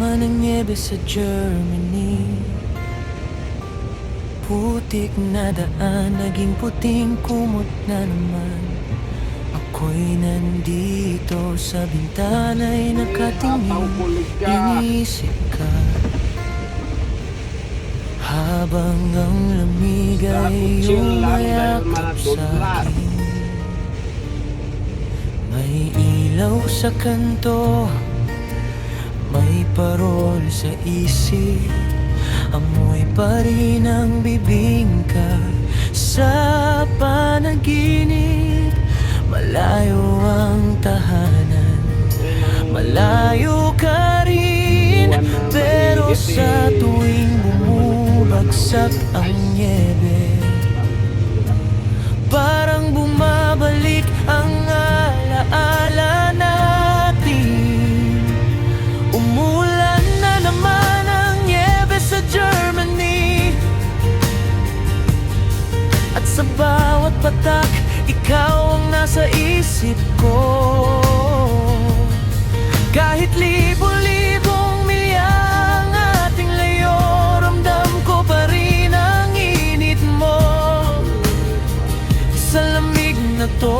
buwan ng nyebe sa Germany. Putik na daan, naging puting kumot na naman. Ako'y nandito sa bintana'y nakatingin, iniisip ka. Habang ang lamig ay umayakap sa'kin. May ilaw sa kanto, may parol sa isip. Amoy pa rin ang bibingka sa panaginip. Malayo ang tahanan, malayo ka rin. Pero sa tuwing bumubagsak ang nyebe, parang bumabalik ang alaala natin. Umulan na naman ang nyebe sa Germany, at sa bawat patak, ikaw ang nasa isip ko. Kahit libo-libong milya ang ating layo, ramdam ko pa rin ang init mo sa lamig na to.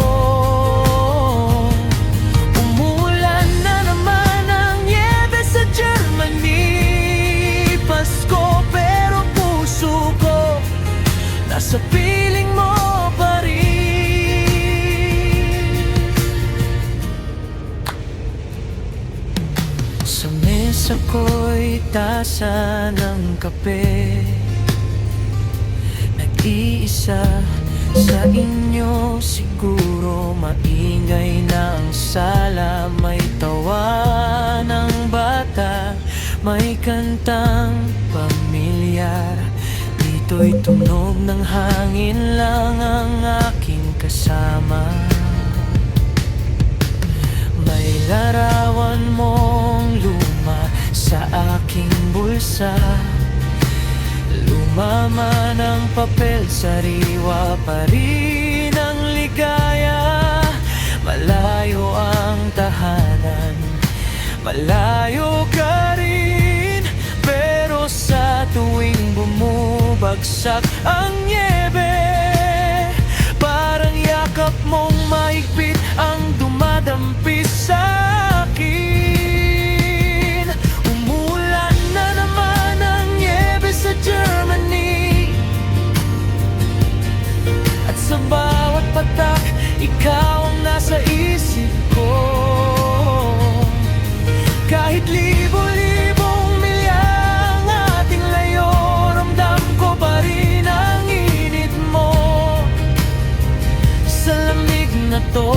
Umulan na naman ang nyebe sa Germany. Pasko pero puso ko nasa piling mo pa rin. Sa mesa ko'y tasa ng kape, nag-iisa sa inyo siguro. Maingay na ang sala, may tawa ng bata, may kantang pamilyar. Dito'y tunog ng hangin lang ang aking kasama. May larawan mong luma sa aking bulsa, lumama ng papel, sariwa pa rin ang ligaya. Malayo ang tahanan, malayo ka rin. Pero sa tuwing bumubagsak ang nyebe, parang yakap mong mahigpit ang dumadampis sa akin. Umulan na naman ang nyebe sa Germany, at sa bawat patak, ikaw ang nasa isip ko. Kahit libo-libong milya ang ating layo, ramdam ko pa rin ang init mo sa lamig na to.